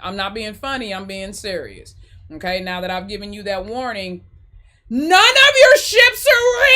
I'm not being funny, I'm being serious. Okay, now that I've given you that warning, none of your ships are real.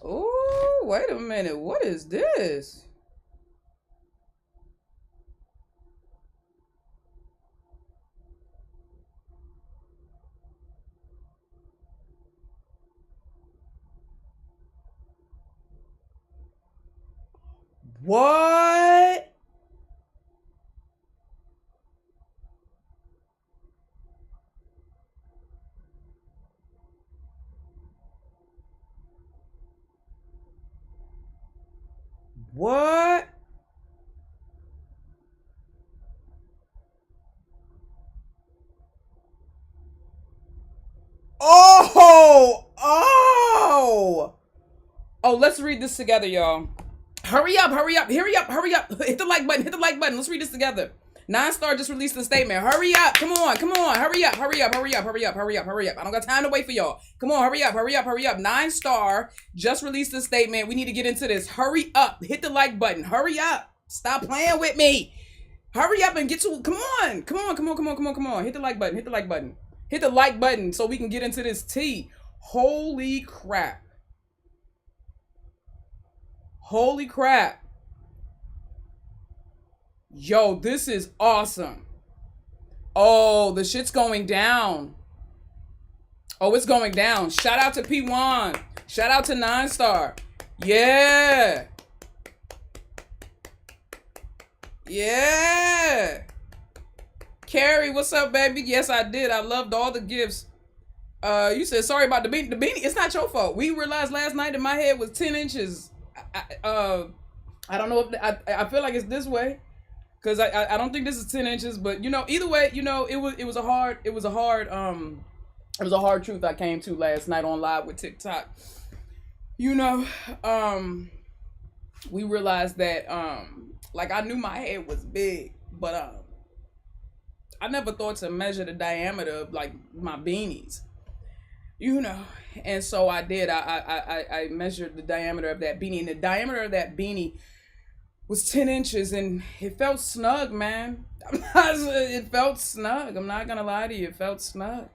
Oh, wait a minute. What is this? What? What? Oh! Oh! Oh, let's read this together, y'all. Hurry up, hurry up, hurry up, hurry up. Hit the like button, hit the like button. Let's read this together. Nine Star just released a statement. Hurry up, come on, come on. Hurry up, hurry up, hurry up, hurry up, hurry up, hurry up. I don't got time to wait for y'all. Come on, hurry up, hurry up, hurry up. Nine Star just released a statement. We need to get into this. Hurry up, hit the like button. Hurry up. Stop playing with me. Hurry up and get to, come on. Come on, come on, come on, come on, come on. Hit the like button, hit the like button. Hit the like button so we can get into this tea. Holy crap. Holy crap. Yo, this is awesome. Oh, the shit's going down. Oh, it's going down. Shout out to P1. Shout out to Nine Star. Yeah. Yeah. Carrie, what's up, baby? Yes, I did. I loved all the gifts. You said sorry about the beanie. The beanie, it's not your fault. We realized last night that my head was 10 inches. I don't know if I feel like it's this way. Cause I don't think this is 10 inches, but you know, either way, you know, it was a hard truth I came to last night on live with TikTok. You know, we realized that like I knew my head was big, but I never thought to measure the diameter of like my beanies. You know, and so I did. I measured the diameter of that beanie, and the diameter of that beanie was 10 inches, and it felt snug, man. It felt snug. I'm not gonna lie to you, it felt snug.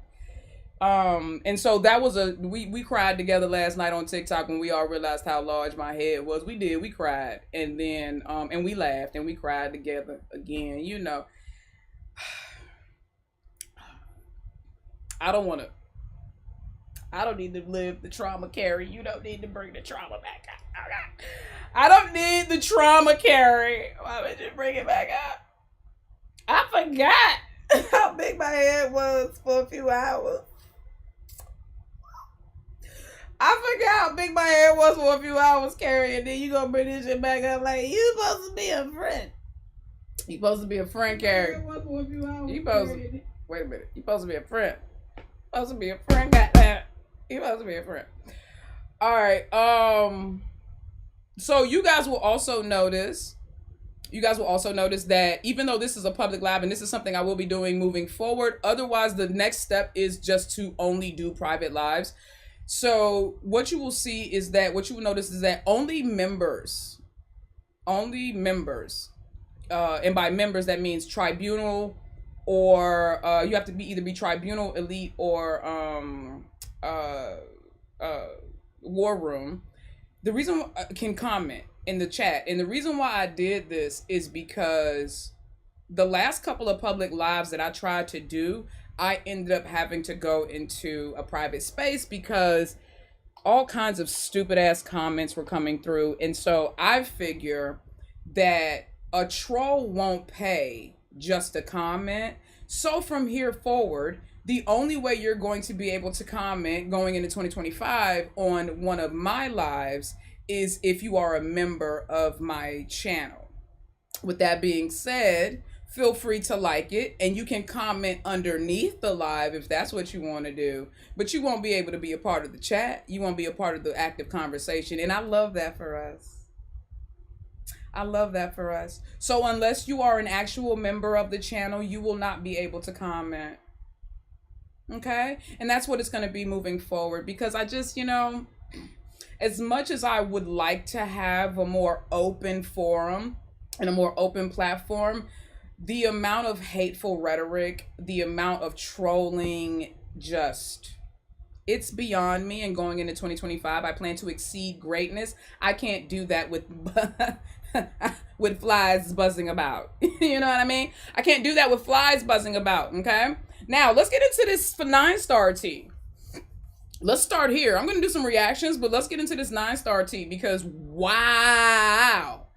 And so that was we cried together last night on TikTok when we all realized how large my head was. We did, we cried, and then and we laughed and we cried together again. You know, I don't want to. I don't need to live the trauma, Carrie. You don't need to bring the trauma back up. I don't need the trauma, Carrie. Why would you bring it back up? I forgot how big my head was for a few hours. I forgot how big my head was for a few hours, Carrie, and then you gonna bring this shit back up like you supposed to be a friend. You supposed to be a friend, Carrie. You supposed to, wait a minute. You supposed to be a friend. Supposed to be a friend, goddamn. You supposed to be a friend. All right. So you guys will also notice. That even though this is a public live and this is something I will be doing moving forward, otherwise the next step is just to only do private lives. So what you will see is that what you will notice is that only members, and by members that means tribunal, or you have to be either be tribunal, elite, or war room. The reason can comment in the chat, and the reason why I did this is because the last couple of public lives that I tried to do, I ended up having to go into a private space because all kinds of stupid ass comments were coming through. And so I figure that a troll won't pay just to comment. So from here forward, The only way you're going to be able to comment going into 2025 on one of my lives is if you are a member of my channel. With that being said, feel free to like it, and you can comment underneath the live if that's what you want to do, but you won't be able to be a part of the chat. You won't be a part of the active conversation, and I love that for us. I love that for us. So unless you are an actual member of the channel, you will not be able to comment. Okay? And that's what it's going to be moving forward, because I just, you know, as much as I would like to have a more open forum and a more open platform, the amount of hateful rhetoric, the amount of trolling, just, it's beyond me. And going into 2025, I plan to exceed greatness. I can't do that with with flies buzzing about. You know what I mean? I can't do that with flies buzzing about, okay? Now, let's get into this for 9-star tea. Let's start here. I'm going to do some reactions, but let's get into this 9-star tea, because wow.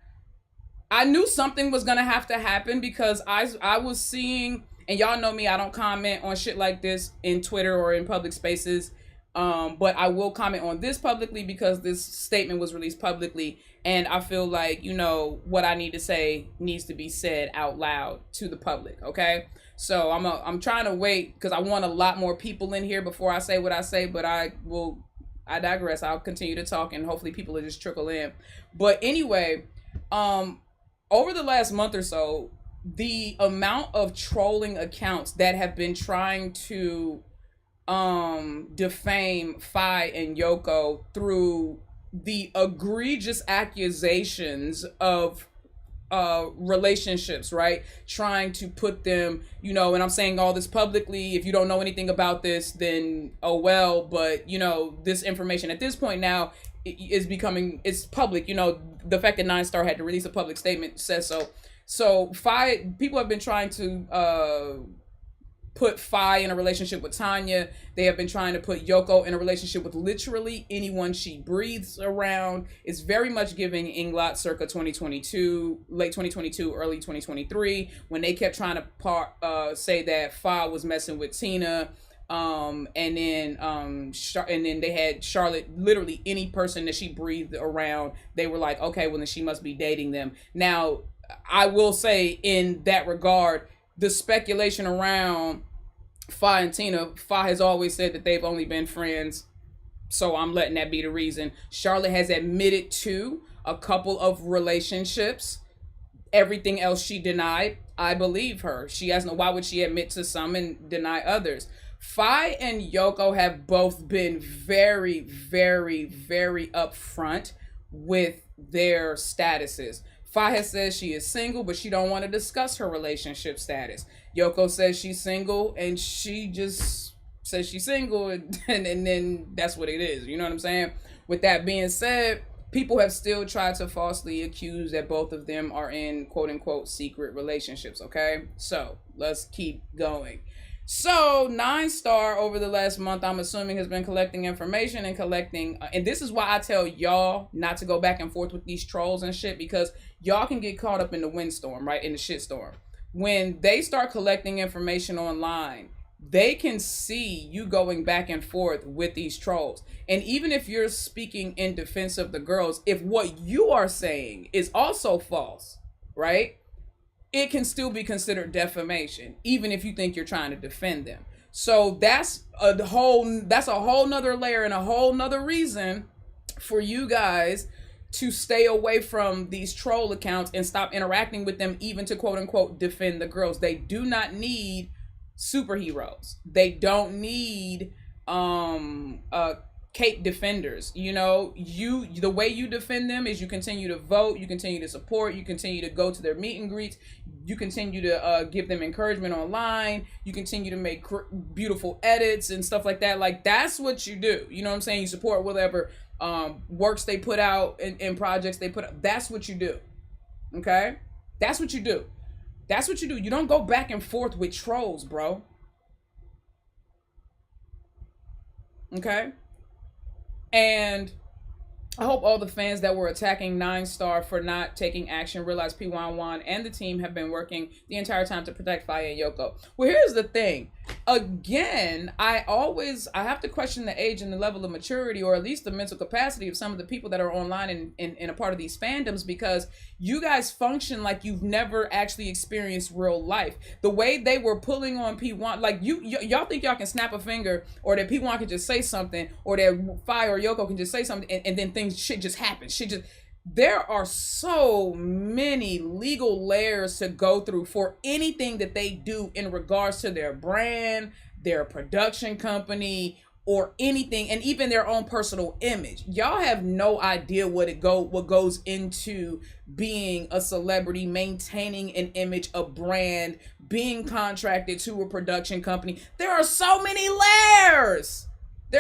I knew something was going to have to happen, because I was seeing, and y'all know me, I don't comment on shit like this in Twitter or in public spaces. But I will comment on this publicly because this statement was released publicly, and I feel like, you know, what I need to say needs to be said out loud to the public, okay? So I'm trying to wait, because I want a lot more people in here before I say what I say, but I digress. I'll continue to talk, and hopefully people will just trickle in. But anyway, over the last month or so, the amount of trolling accounts that have been trying to defame Fi and Yoko through the egregious accusations of relationships, right? Trying to put them, you know, and I'm saying all this publicly. If you don't know anything about this, then oh well, but you know, this information at this point now is becoming, it's public. You know, the fact that 9-star had to release a public statement says so. So people have been trying to put Fi in a relationship with Tanya. They have been trying to put Yoko in a relationship with literally anyone she breathes around. It's very much giving Inglot circa 2022, late 2022, early 2023, when they kept trying to say that Fi was messing with Tina. And then they had Charlotte, literally any person that she breathed around, they were like, okay, well then she must be dating them. Now, I will say in that regard, the speculation around Fi and Tina, Fi has always said that they've only been friends, so I'm letting that be the reason. Charlotte has admitted to a couple of relationships. Everything else she denied. I believe her. She has no, why would she admit to some and deny others? Fi and Yoko have both been very, very, very upfront with their statuses. Fi has said she is single, but she don't want to discuss her relationship status. Yoko says she's single, and she just says she's single, and then that's what it is. You know what I'm saying? With that being said, people have still tried to falsely accuse that both of them are in quote-unquote secret relationships, okay? So, let's keep going. So 9-star over the last month, I'm assuming, has been collecting information and collecting, and this is why I tell y'all not to go back and forth with these trolls and shit, because y'all can get caught up in the windstorm, right? In the shitstorm. When they start collecting information online, they can see you going back and forth with these trolls. And even if you're speaking in defense of the girls, if what you are saying is also false, right? It can still be considered defamation, even if you think you're trying to defend them. So that's a whole nother layer and a whole nother reason for you guys to stay away from these troll accounts and stop interacting with them, even to quote unquote defend the girls. They do not need superheroes. They don't need cape defenders. You know, the way you defend them is you continue to vote, you continue to support, you continue to go to their meet and greets, you continue to give them encouragement online, you continue to make beautiful edits and stuff like that. Like, that's what you do. You know what I'm saying? You support whatever works they put out and projects they put out. That's what you do. Okay? That's what you do. That's what you do. You don't go back and forth with trolls, bro. Okay? And I hope all the fans that were attacking 9-star for not taking action realize P11 and the team have been working the entire time to protect Fi and Yoko. Well, here's the thing. again, I have to question the age and the level of maturity, or at least the mental capacity of some of the people that are online and a part of these fandoms, because you guys function like you've never actually experienced real life. The way they were pulling on P1, like y'all think y'all can snap a finger, or that P1 can just say something, or that Fi or Yoko can just say something, and then shit just happens. There are so many legal layers to go through for anything that they do in regards to their brand, their production company, or anything, and even their own personal image. Y'all have no idea what goes into being a celebrity, maintaining an image, a brand, being contracted to a production company. There are so many layers. They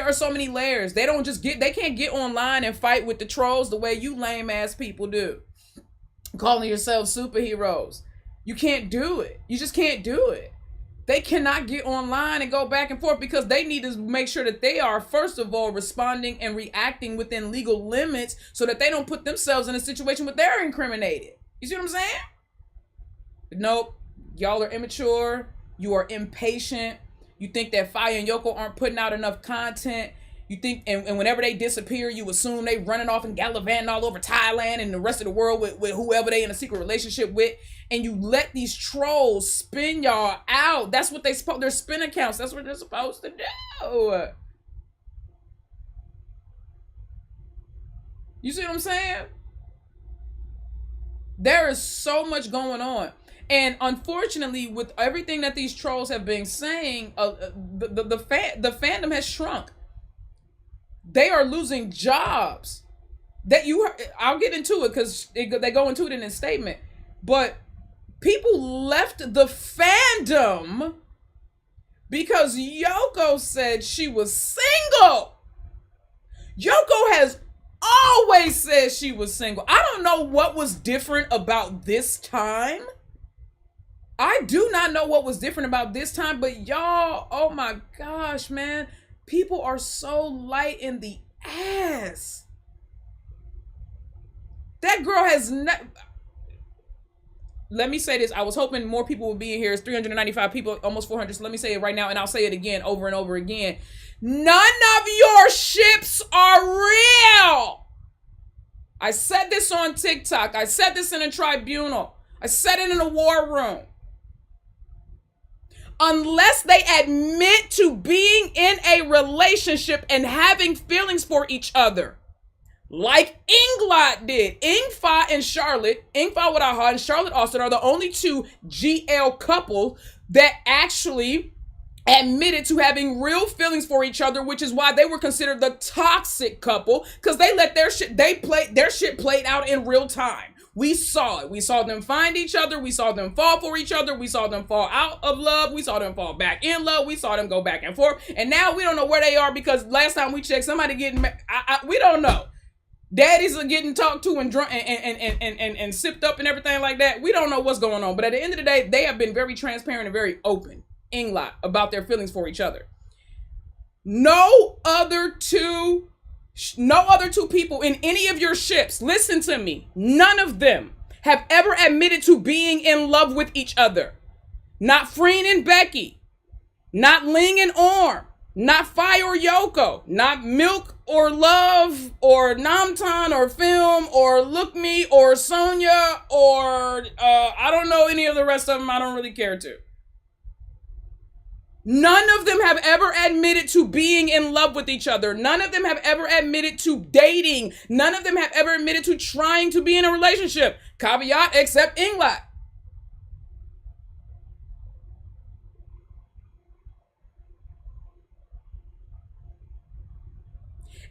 can't get online and fight with the trolls the way you lame ass people do, calling yourselves superheroes. You can't do it. You just can't do it. They cannot get online and go back and forth, because they need to make sure that they are, first of all, responding and reacting within legal limits, so that they don't put themselves in a situation where they're incriminated. You see what I'm saying? Nope. Y'all are immature. You are impatient. You think that Fi and Yoko aren't putting out enough content. You think, and whenever they disappear, you assume they running off and gallivanting all over Thailand and the rest of the world with whoever they in a secret relationship with. And you let these trolls spin y'all out. That's what they're spin accounts. That's what they're supposed to do. You see what I'm saying? There is so much going on. And unfortunately, with everything that these trolls have been saying, the fandom has shrunk. They are losing jobs. I'll get into it because they go into it in a statement. But people left the fandom because Yoko said she was single. Yoko has always said she was single. I don't know what was different about this time. I do not know what was different about this time, but y'all, oh my gosh, man. People are so light in the ass. That girl has not... Let me say this. I was hoping more people would be in here. It's 395 people, almost 400. So let me say it right now, and I'll say it again, over and over again. None of your ships are real. I said this on TikTok. I said this in a tribunal. I said it in a war room. Unless they admit to being in a relationship and having feelings for each other, like Inglot did. Ingfa and Charlotte, Ingfa Wadaha and Charlotte Austin are the only two GL couple that actually admitted to having real feelings for each other, which is why they were considered the toxic couple, because they let their shit played out in real time. We saw it. We saw them find each other. We saw them fall for each other. We saw them fall out of love. We saw them fall back in love. We saw them go back and forth. And now we don't know where they are, because last time we checked, somebody getting... we don't know. Daddies are getting talked to and drunk and sipped up and everything like that. We don't know what's going on. But at the end of the day, they have been very transparent and very open, Inglot, about their feelings for each other. No other two people in any of your ships, listen to me, none of them have ever admitted to being in love with each other. Not Freen and Becky, not Ling and Orm, not Fi or Yoko, not Milk or Love or Namtan or Film or Look Me or Sonia or I don't know any of the rest of them. I don't really care to. None of them have ever admitted to being in love with each other. None of them have ever admitted to dating. None of them have ever admitted to trying to be in a relationship. Caveat, except Inglot.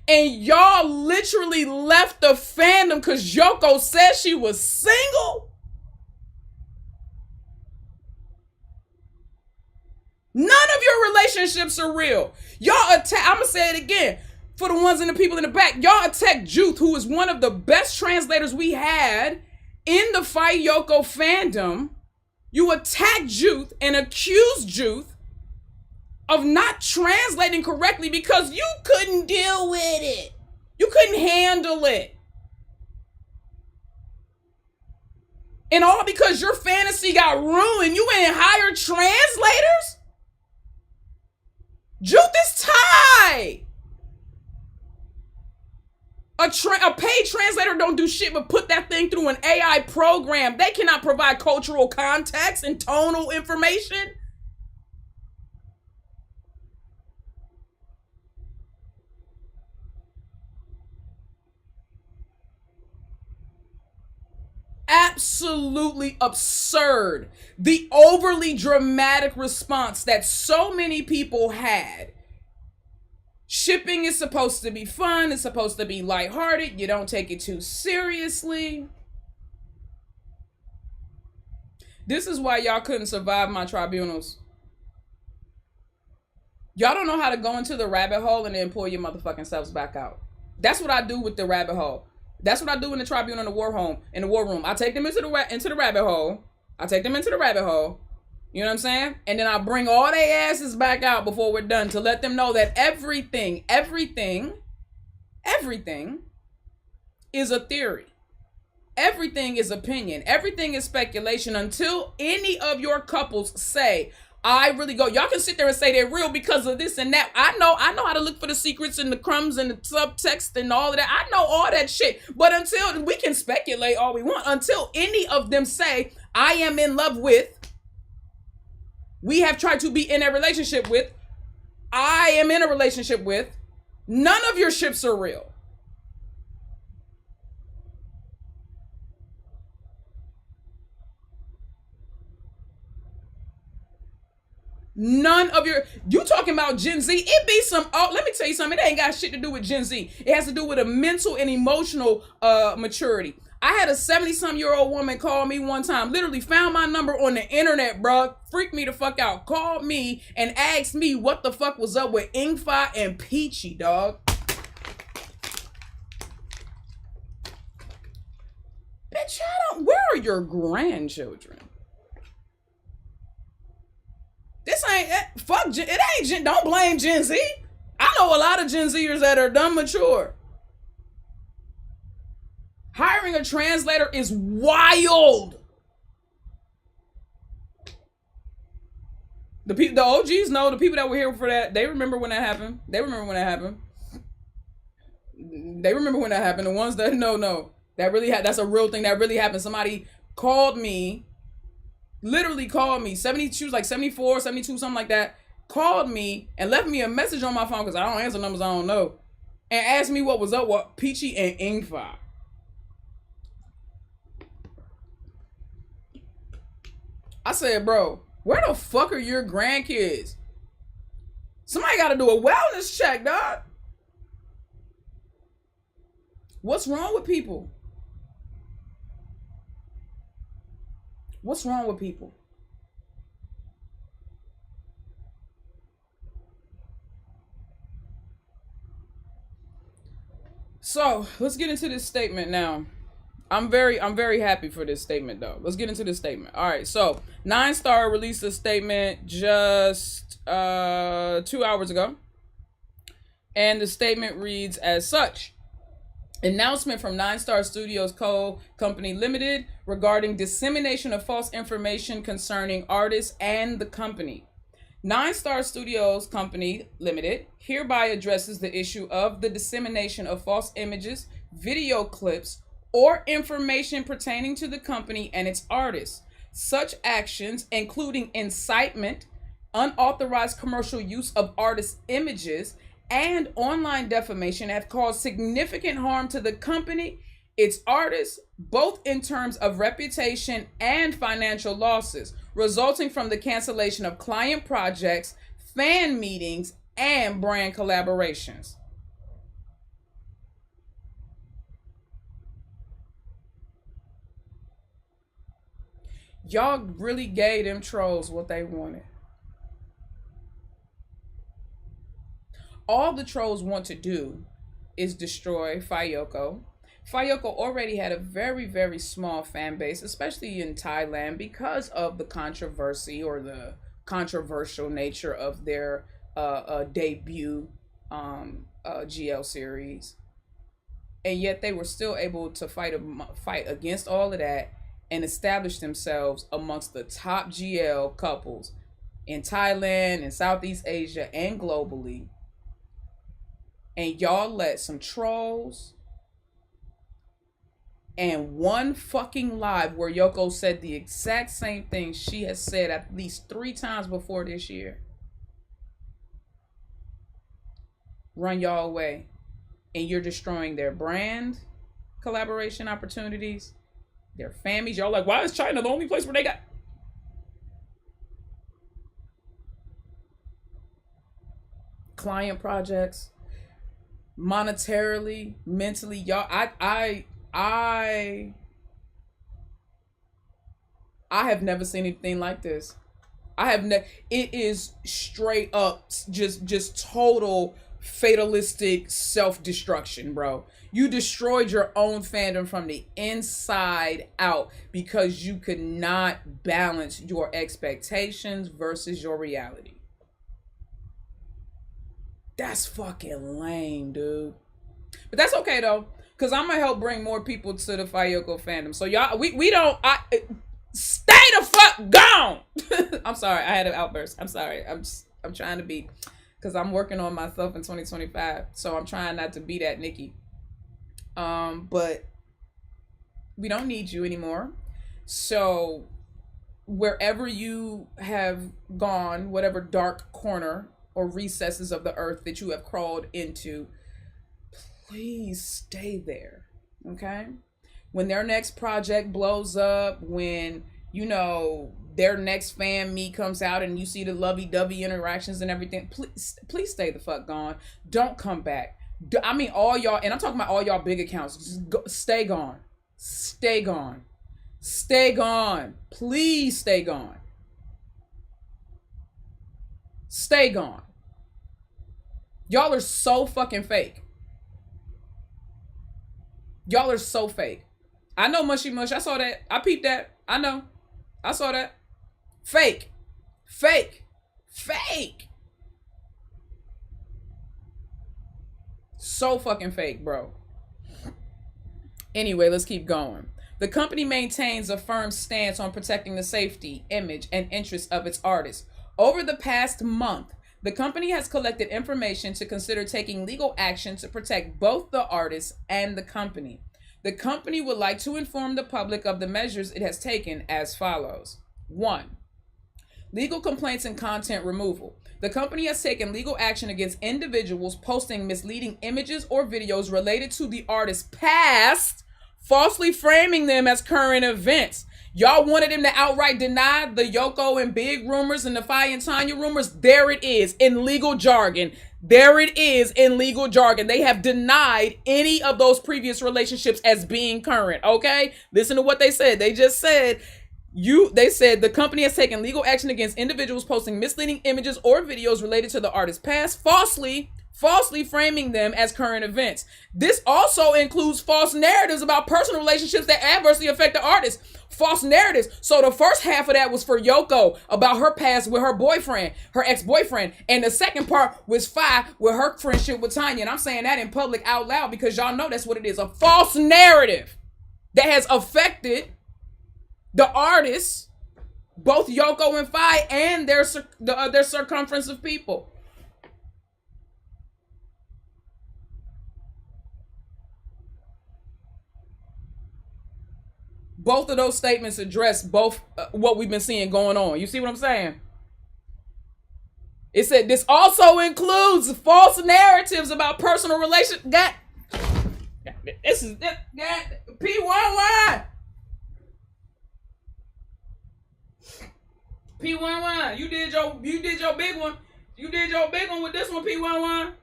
And y'all literally left the fandom because Yoko said she was single? None of your relationships are real. Y'all attack, I'm going to say it again for the ones and the people in the back. Y'all attacked Juth, who is one of the best translators we had in the Fi Yoko fandom. You attacked Juth and accused Juth of not translating correctly because you couldn't deal with it. You couldn't handle it. And all because your fantasy got ruined, you ain't hired translators? Juth is tie. A paid translator don't do shit but put that thing through an AI program. They cannot provide cultural context and tonal information. Absolutely absurd. The overly dramatic response that so many people had. Shipping is supposed to be fun. It's supposed to be lighthearted. You don't take it too seriously. This is why y'all couldn't survive my tribunals. Y'all don't know how to go into the rabbit hole and then pull your motherfucking selves back out. That's what I do with the rabbit hole. That's what I do in the tribunal, in the war room. I take them into the rabbit hole. I take them into the rabbit hole. You know what I'm saying? And then I bring all their asses back out before we're done to let them know that everything is a theory. Everything is opinion. Everything is speculation until any of your couples say, I really go. Y'all can sit there and say they're real because of this and that. I know how to look for the secrets and the crumbs and the subtext and all of that. I know all that shit. But until we can speculate all we want, until any of them say, I am in love with, we have tried to be in a relationship with, I am in a relationship with, none of your ships are real. None of you talking about Gen Z, it be some, let me tell you something, it ain't got shit to do with Gen Z. It has to do with a mental and emotional maturity. I had a 70-some-year-old woman call me one time, literally found my number on the internet, bro. Freaked me the fuck out. Called me and asked me what the fuck was up with Ingfa and Peachy, dog. Bitch, where are your grandchildren? This ain't, it ain't, don't blame Gen Z. I know a lot of Gen Zers that are dumb mature. Hiring a translator is wild. The OGs know, the people that were here for that, they remember when that happened. The ones that no. That's a real thing that really happened. Somebody called me, literally called me, she was like 74, 72, something like that, called me and left me a message on my phone because I don't answer numbers I don't know, and asked me what was up with Peachy and Ingfa. I said, bro, where the fuck are your grandkids? Somebody got to do a wellness check, dog. What's wrong with people? What's wrong with people? So let's get into this statement now. I'm very happy for this statement though. Let's get into this statement. All right, so 9-Star released a statement just 2 hours ago, and the statement reads as such: announcement from 9-Star Studios Co. Company Limited regarding dissemination of false information concerning artists and the company. 9-Star Studios Company Limited hereby addresses the issue of the dissemination of false images, video clips, or information pertaining to the company and its artists. Such actions, including incitement, unauthorized commercial use of artists' images, and online defamation, have caused significant harm to the company, its artists, both in terms of reputation and financial losses, resulting from the cancellation of client projects, fan meetings, and brand collaborations. Y'all really gave them trolls what they wanted. All the trolls want to do is destroy Fayoko. Fayoko already had a very, very small fan base, especially in Thailand, because of the controversy or the controversial nature of their debut GL series. And yet they were still able to fight against all of that and establish themselves amongst the top GL couples in Thailand and Southeast Asia and globally, and y'all let some trolls and one fucking live where Yoko said the exact same thing she has said at least 3 times before this year run y'all away, and you're destroying their brand collaboration opportunities, their families. Y'all like, why is China the only place where they got client projects? Monetarily, mentally, y'all, I have never seen anything like this. It is straight up just total fatalistic self-destruction, bro. You destroyed your own fandom from the inside out because you could not balance your expectations versus your reality. That's fucking lame, dude. But that's okay though, because I'm gonna help bring more people to the Fayoko fandom. So y'all, we don't stay the fuck gone. I'm sorry, I had an outburst. I'm sorry. I'm trying to be, because I'm working on myself in 2025. So I'm trying not to be that Nikki. But we don't need you anymore. So wherever you have gone, whatever dark corner or recesses of the earth that you have crawled into, please stay there. Okay? When their next project blows up, when, you know, their next fan meet comes out and you see the lovey-dovey interactions and everything, please stay the fuck gone. Don't come back. I mean, all y'all, and I'm talking about all y'all big accounts, just stay gone. Stay gone. Stay gone. Please stay gone. Stay gone. Y'all are so fucking fake. Y'all are so fake. I know Mushy Mush. I saw that. I peeped that. I know. I saw that. Fake. Fake. Fake. So fucking fake, bro. Anyway, let's keep going. The company maintains a firm stance on protecting the safety, image, and interests of its artists. Over the past month, the company has collected information to consider taking legal action to protect both the artists and the company. The company would like to inform the public of the measures it has taken as follows. 1. Legal complaints and content removal. The company has taken legal action against individuals posting misleading images or videos related to the artist's past, falsely framing them as current events. Y'all wanted him to outright deny the Yoko and Big rumors and the Fi and Tanya rumors. There it is in legal jargon. There it is in legal jargon. They have denied any of those previous relationships as being current. Okay? Listen to what they said. They just said, they said the company has taken legal action against individuals posting misleading images or videos related to the artist's past, falsely framing them as current events. This also includes false narratives about personal relationships that adversely affect the artist. False narratives. So the first half of that was for Yoko about her past with her boyfriend, her ex-boyfriend. And the second part was Fi with her friendship with Tanya. And I'm saying that in public out loud because y'all know that's what it is. A false narrative that has affected the artists, both Yoko and Fi, and their circumference of people. Both of those statements address both what we've been seeing going on. You see what I'm saying? It said this also includes false narratives about personal relations. This is P11. P11. You did your big one. You did your big one with this one, P11.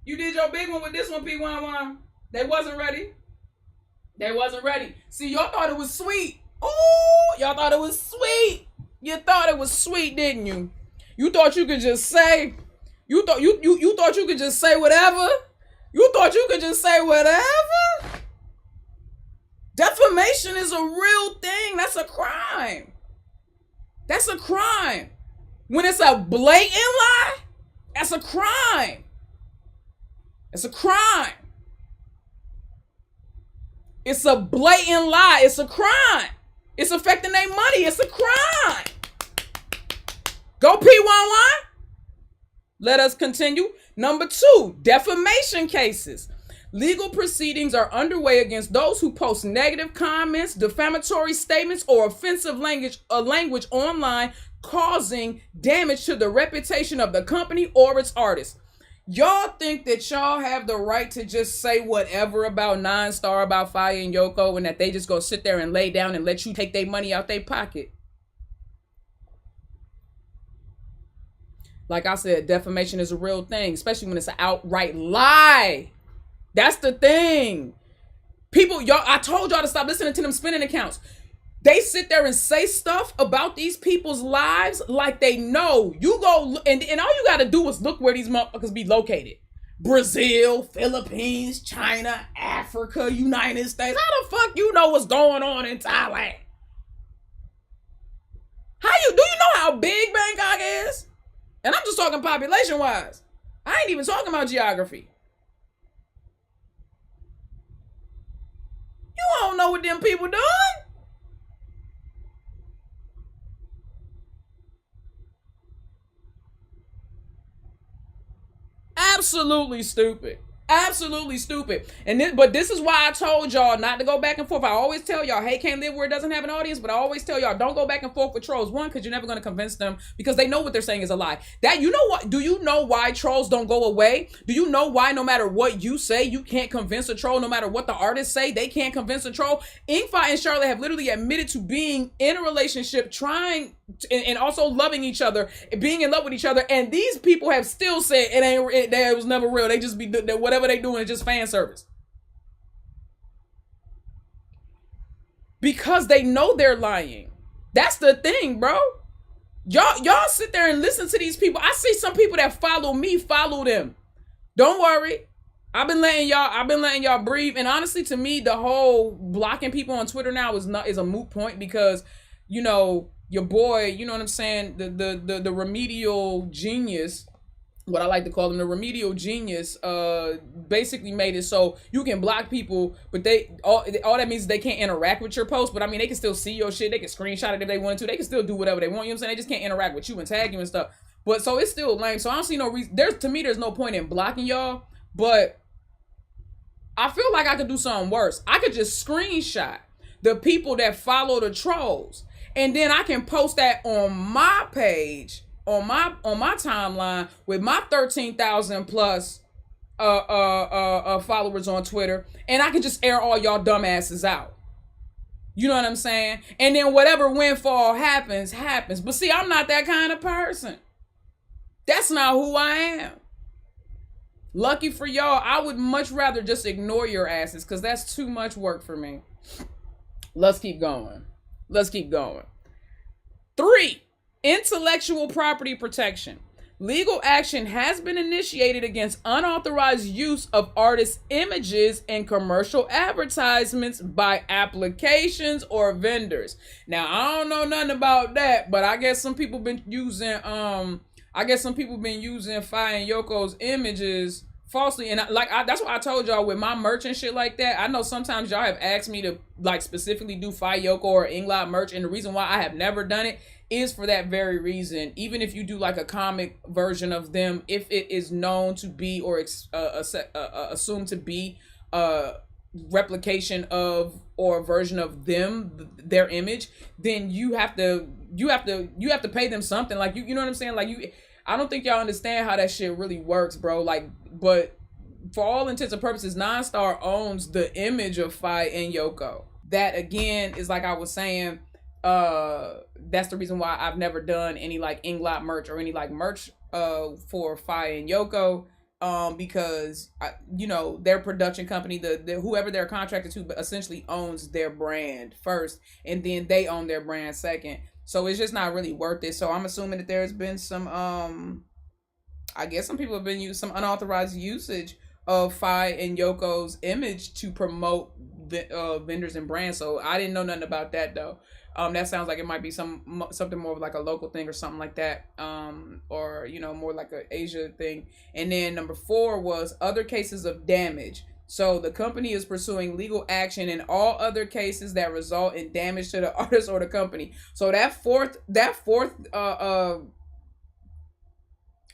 You did your big one with this one, P11. They wasn't ready. They wasn't ready. See, y'all thought it was sweet. Ooh, y'all thought it was sweet. You thought it was sweet, didn't you? You thought you could just say, you thought you could just say whatever? You thought you could just say whatever? Defamation is a real thing. That's a crime. That's a crime. When it's a blatant lie, that's a crime. It's a crime. It's a blatant lie. It's a crime. It's affecting their money. It's a crime. Go P11. Let us continue. Number 2, defamation cases. Legal proceedings are underway against those who post negative comments, defamatory statements, or offensive language online, causing damage to the reputation of the company or its artists. Y'all think that y'all have the right to just say whatever about 9-Star, about Fire and Yoko, and that they just go sit there and lay down and let you take their money out their pocket? Like I said, defamation is a real thing, especially when it's an outright lie. That's the thing. People, y'all, I told y'all to stop listening to them spinning accounts. They sit there and say stuff about these people's lives like they know. You go, and all you got to do is look where these motherfuckers be located. Brazil, Philippines, China, Africa, United States. How the fuck you know what's going on in Thailand? Do you know how big Bangkok is? And I'm just talking population-wise. I ain't even talking about geography. You don't know what them people doing. Absolutely stupid. Absolutely stupid. But this is why I told y'all not to go back and forth. I always tell y'all, hey, can't live where it doesn't have an audience. But I always tell y'all, don't go back and forth with trolls. One, because you're never going to convince them because they know what they're saying is a lie. That, you know what? Do you know why trolls don't go away? Do you know why no matter what you say, you can't convince a troll? No matter what the artists say, they can't convince a troll? Inkfi and Charlotte have literally admitted to being in a relationship, trying and also loving each other, being in love with each other, and these people have still said it was never real. They just be whatever they doing is just fan service because they know they're lying. That's the thing, bro. Y'all sit there and listen to these people. I see some people that follow me, follow them. Don't worry. I've been letting y'all breathe. And honestly, to me, the whole blocking people on Twitter now is a moot point because, you know, your boy, you know what I'm saying, the remedial genius, what I like to call him, the remedial genius, basically made it so you can block people, but all that means is they can't interact with your post. But I mean, they can still see your shit. They can screenshot it if they wanted to. They can still do whatever they want. You know what I'm saying? They just can't interact with you and tag you and stuff. But so it's still lame. So I don't see no reason. To me, there's no point in blocking y'all. But I feel like I could do something worse. I could just screenshot the people that follow the trolls, and then I can post that on my page, on my timeline with my 13,000 plus followers on Twitter, and I can just air all y'all dumbasses out. You know what I'm saying? And then whatever windfall happens. But see, I'm not that kind of person. That's not who I am. Lucky for y'all, I would much rather just ignore your asses because that's too much work for me. Let's keep going. 3, intellectual property protection. Legal action has been initiated against unauthorized use of artists' images in commercial advertisements by applications or vendors. Now, I don't know nothing about that, but I guess some people been using Fire and Yoko's images falsely, and that's why I told y'all with my merch and shit like that. I know sometimes y'all have asked me to like specifically do Fire Yoko or Inglot merch, and the reason why I have never done it is for that very reason. Even if you do like a comic version of them, if it is known to be or assumed to be a replication of or a version of them, their image, then you have to pay them something. Like you know what I'm saying? Like I don't think y'all understand how that shit really works, bro. Like, but for all intents and purposes, 9-Star owns the image of Fire and Yoko. That again is like I was saying, that's the reason why I've never done any like Inglot merch or any like merch for Fire and Yoko. Because their production company, the whoever they're contracted to, essentially owns their brand first, and then they own their brand second. So it's just not really worth it. So I'm assuming that there's been some, I guess some people have been using some unauthorized usage of Fire and Yoko's image to promote vendors and brands. So I didn't know nothing about that though. That sounds like it might be something more of like a local thing or something like that. Or more like a Asia thing. And then number 4 was other cases of damage. So the company is pursuing legal action in all other cases that result in damage to the artist or the company. So that fourth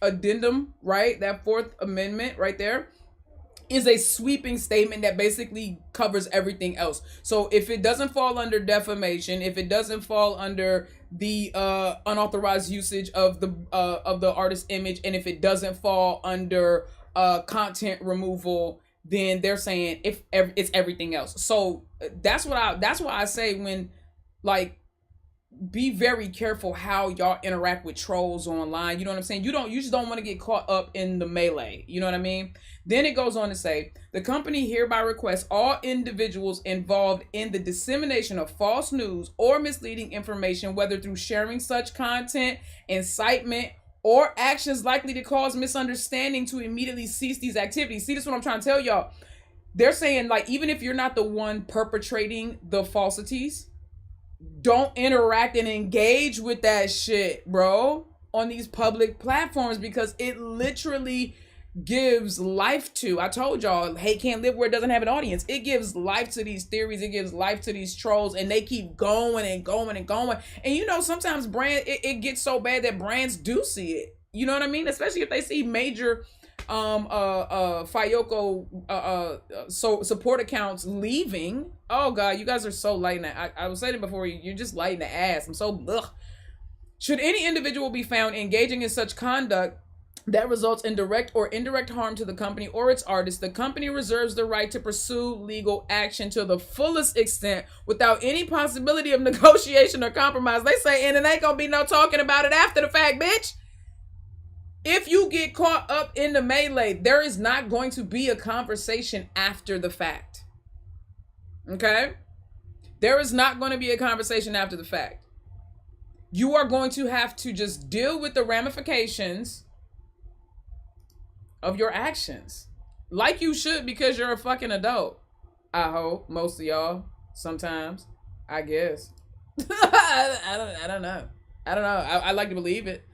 addendum, right? That Fourth Amendment right there is a sweeping statement that basically covers everything else. So if it doesn't fall under defamation, if it doesn't fall under the unauthorized usage of the artist's image, and if it doesn't fall under content removal, then they're saying it's everything else. So that's why I say, when, like, be very careful how y'all interact with trolls online. You know what I'm saying? You just don't want to get caught up in the melee. You know what I mean? Then it goes on to say, the company hereby requests all individuals involved in the dissemination of false news or misleading information, whether through sharing such content, incitement, or actions likely to cause misunderstanding, to immediately cease these activities. See, this is what I'm trying to tell y'all. They're saying, like, even if you're not the one perpetrating the falsities, don't interact and engage with that shit, bro, on these public platforms, because it literally gives life to, I told y'all, hate can't live where it doesn't have an audience. It gives life to these theories. It gives life to these trolls, and they keep going and going and going. And you know, sometimes it gets so bad that brands do see it. You know what I mean? Especially if they see major Fayoko support accounts leaving. Oh god, you guys are so light in the, I was saying it before, you're just light in the ass. I'm so ugh. Should any individual be found engaging in such conduct that results in direct or indirect harm to the company or its artists, the company reserves the right to pursue legal action to the fullest extent without any possibility of negotiation or compromise. They say, and it ain't gonna be no talking about it after the fact, bitch. If you get caught up in the melee, there is not going to be a conversation after the fact. Okay? There is not going to be a conversation after the fact. You are going to have to just deal with the ramifications of your actions. Like you should, because you're a fucking adult. I hope. Most of y'all. Sometimes. I guess. I don't know. I like to believe it.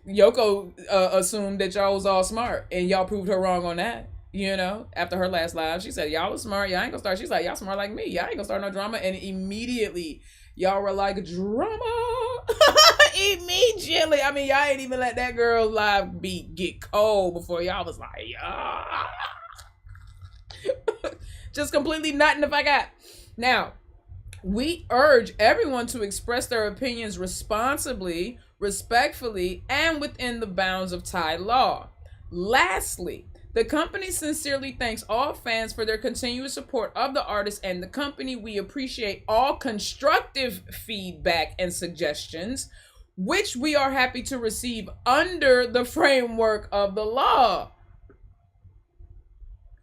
Yoko assumed that y'all was all smart, and y'all proved her wrong on that. You know, after her last live, she said, y'all was smart. Y'all ain't gonna start. She's like, y'all smart like me. Y'all ain't gonna start no drama. And immediately, y'all were like, drama. Immediately. I mean, y'all ain't even let that girl live beat get cold before y'all was like, yeah. Just completely nothing the fuck out. Now, we urge everyone to express their opinions responsibly, respectfully, and within the bounds of Thai law. Lastly, the company sincerely thanks all fans for their continuous support of the artist and the company. We appreciate all constructive feedback and suggestions, which we are happy to receive under the framework of the law.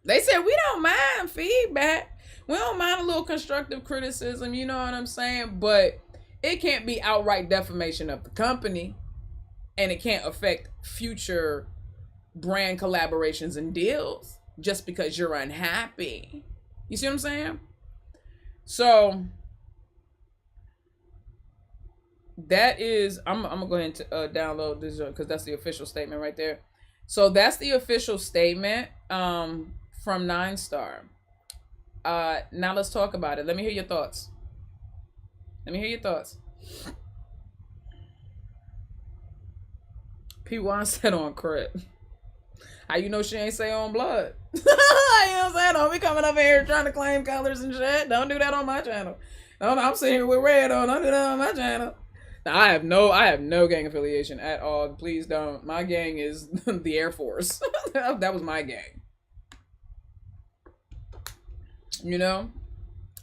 They said, we don't mind feedback. We don't mind a little constructive criticism, you know what I'm saying? But it can't be outright defamation of the company, and it can't affect future brand collaborations and deals just because you're unhappy. You see what I'm saying? So that is, I'm gonna go ahead and download this because that's the official statement right there. So that's the official statement from 9 Star. Now let's talk about it. Let me hear your thoughts. P1 said on crib. How you know she ain't say on blood? You know what I'm saying? Don't be coming up here trying to claim colors and shit. Don't do that on my channel. I'm sitting here with red on. Don't do that on my channel. Now, I have no gang affiliation at all. Please don't. My gang is the Air Force. That was my gang. You know?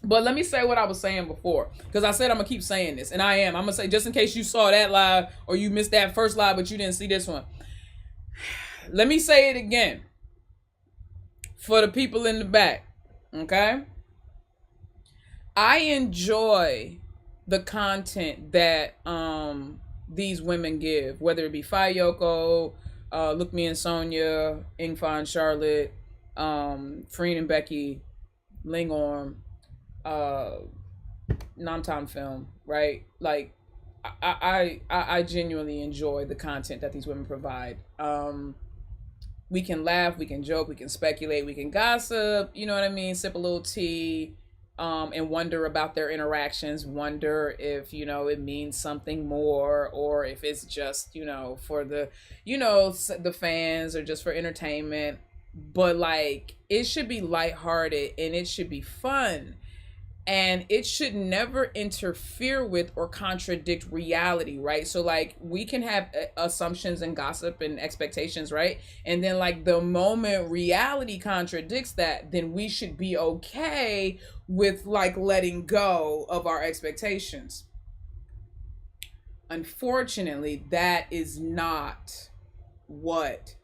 But let me say what I was saying before, because I said I'm going to keep saying this, and I am. I'm going to say, just in case you saw that live or you missed that first live, but you didn't see this one. Let me say it again for the people in the back, okay? I enjoy the content that these women give, whether it be Fayoko, Look Me and Sonia, Ingfa and Charlotte, Freen and Becky, Lingorm, Namtan Film, right? Like, I genuinely enjoy the content that these women provide. We can laugh, we can joke, we can speculate, we can gossip, you know what I mean? Sip a little tea, and wonder about their interactions, wonder if, it means something more, or if it's just, for the, the fans, or just for entertainment. But like, it should be lighthearted and it should be fun. And it should never interfere with or contradict reality, right? So like, we can have assumptions and gossip and expectations, right? And then like, the moment reality contradicts that, then we should be okay with like letting go of our expectations. Unfortunately, that is not what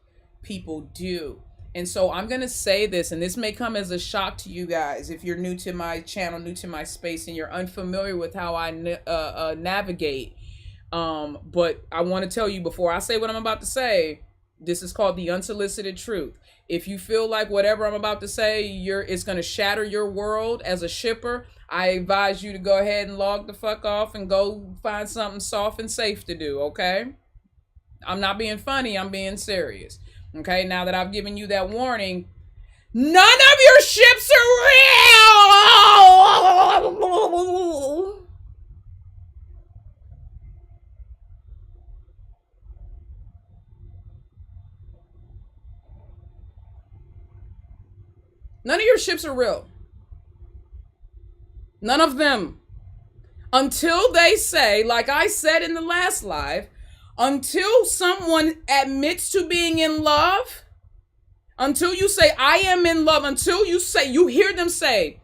people do. And so I'm going to say this, and this may come as a shock to you guys if you're new to my channel, new to my space, and you're unfamiliar with how I navigate. But I want to tell you before I say what I'm about to say, this is called the unsolicited truth. If you feel like whatever I'm about to say, it's going to shatter your world as a shipper, I advise you to go ahead and log the fuck off and go find something soft and safe to do, okay? I'm not being funny, I'm being serious. Okay, now that I've given you that warning, none of your ships are real! None of your ships are real. None of them. Until they say, like I said in the last live, until someone admits to being in love, until you say, I am in love, until you hear them say,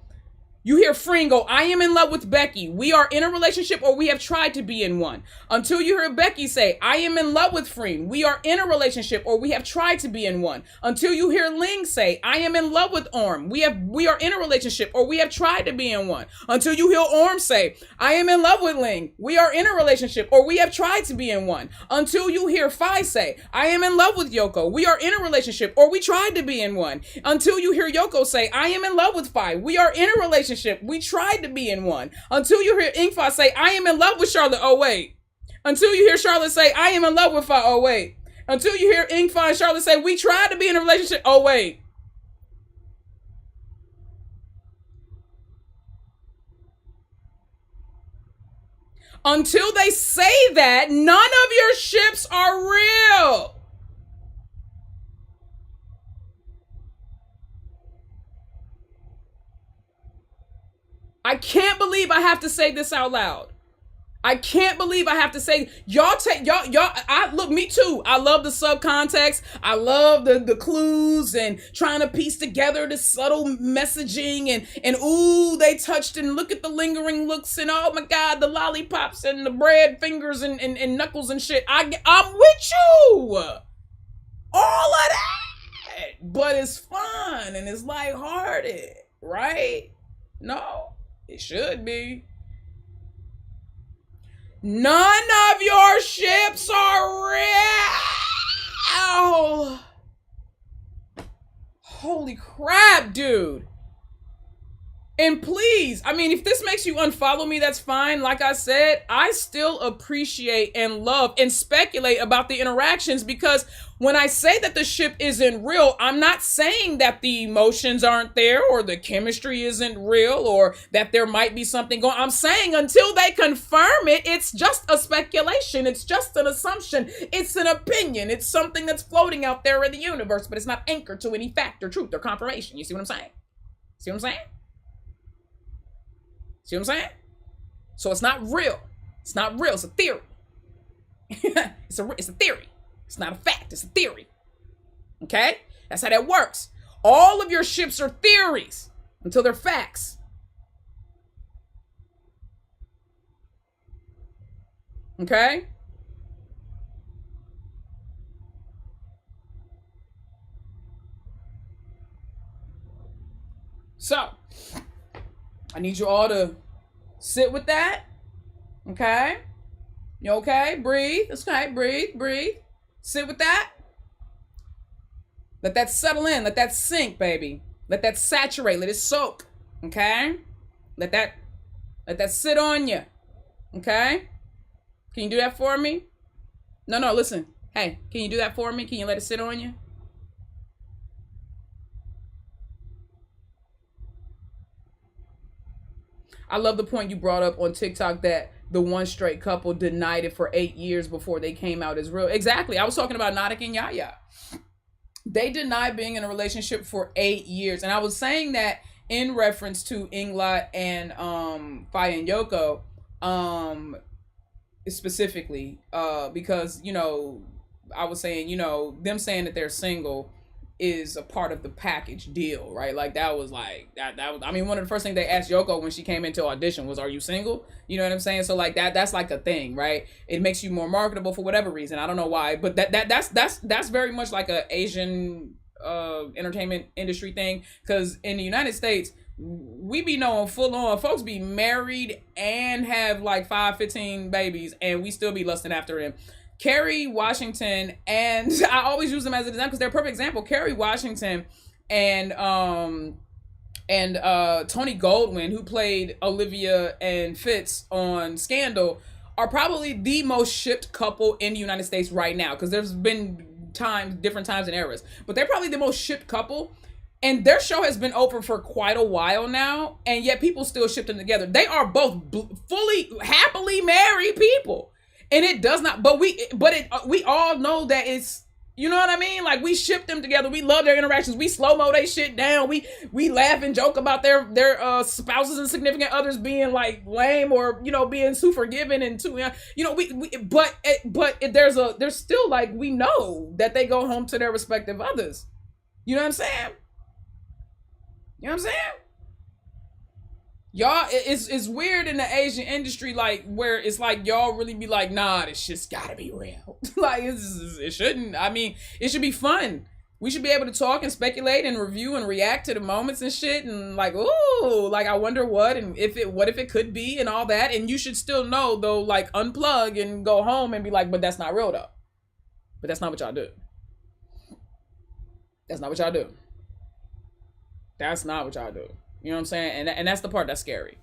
you hear Fringo, I am in love with Becky. We are in a relationship, or we have tried to be in one. Until you hear Becky say, I am in love with Freen. We are in a relationship, or we have tried to be in one. Until you hear Ling say, I am in love with Orm. We are in a relationship, or we have tried to be in one. Until you hear Orm say, I am in love with Ling. We are in a relationship, or we have tried to be in one. Until you hear Fi say, I am in love with Yoko. We are in a relationship, or we tried to be in one. Until you hear Yoko say, I am in love with Fi. We are in a relationship. We tried to be in one. Until you hear Ingfa say, I am in love with Charlotte. Oh, wait. Until you hear Charlotte say, I am in love with Fa. Oh, wait. Until you hear Ingfa and Charlotte say, we tried to be in a relationship. Oh, wait. Until they say that, none of your ships are real. I can't believe I have to say this out loud. I can't believe I have to say, y'all, look, me too. I love the subcontext. I love the clues and trying to piece together the subtle messaging and ooh, they touched, and look at the lingering looks, and oh my God, the lollipops and the bread fingers and knuckles and shit. I'm with you. All of that. But it's fun and it's lighthearted, right? No. It should be. None of your ships are real. Holy crap, dude. And please, I mean, if this makes you unfollow me, that's fine. Like I said, I still appreciate and love and speculate about the interactions, because when I say that the ship isn't real, I'm not saying that the emotions aren't there, or the chemistry isn't real, or that there might be something going on. I'm saying until they confirm it, it's just a speculation. It's just an assumption. It's an opinion. It's something that's floating out there in the universe, but it's not anchored to any fact or truth or confirmation. You see what I'm saying? See what I'm saying? See what I'm saying? So it's not real. It's not real. It's a theory. It's a theory. It's not a fact. It's a theory. Okay? That's how that works. All of your ships are theories until they're facts. Okay? So, I need you all to sit with that. Okay? You okay? Breathe. It's okay. Breathe. Sit with that. Let that settle in. Let that sink, baby. Let that saturate. Let it soak. Okay? Let that sit on you. Okay? Can you do that for me? No, listen. Hey, can you do that for me? Can you let it sit on you? I love the point you brought up on TikTok that the one straight couple denied it for 8 years before they came out as real. Exactly. I was talking about Nadik and Yaya. They denied being in a relationship for 8 years. And I was saying that in reference to Ingla and Faya and Yoko, specifically, because, you know, I was saying, you know, them saying that they're single is a part of the package deal, right? Like that was I mean, one of the first things they asked Yoko when she came into audition was, are you single? You know what I'm saying? So like that's like a thing, right? It makes you more marketable for whatever reason. I don't know why, but that's very much like a Asian entertainment industry thing, because in the United States we be knowing full on folks be married and have like 5-15 babies and we still be lusting after them. Kerry Washington, and I always use them as an example because they're a perfect example. Kerry Washington and Tony Goldwyn, who played Olivia and Fitz on Scandal, are probably the most shipped couple in the United States right now, because there's been different times and eras, but they're probably the most shipped couple. And their show has been open for quite a while now, and yet people still ship them together. They are both fully, happily married people. And it does not, we all know that it's, you know what I mean? Like, we ship them together. We love their interactions. We slow-mo they shit down. We laugh and joke about their spouses and significant others being like lame or, you know, being too forgiving and too, you know, there's still like, we know that they go home to their respective others. You know what I'm saying? You know what I'm saying? Y'all, it's weird in the Asian industry, like, where it's like y'all really be like, nah, this shit's gotta be real. Like, it shouldn't. I mean, it should be fun. We should be able to talk and speculate and review and react to the moments and shit, and like, ooh, like, I wonder what, and what if it could be, and all that. And you should still know, though, like, unplug and go home and be like, but that's not real, though. But that's not what y'all do. That's not what y'all do. That's not what y'all do. You know what I'm saying? And that's the part that's scary.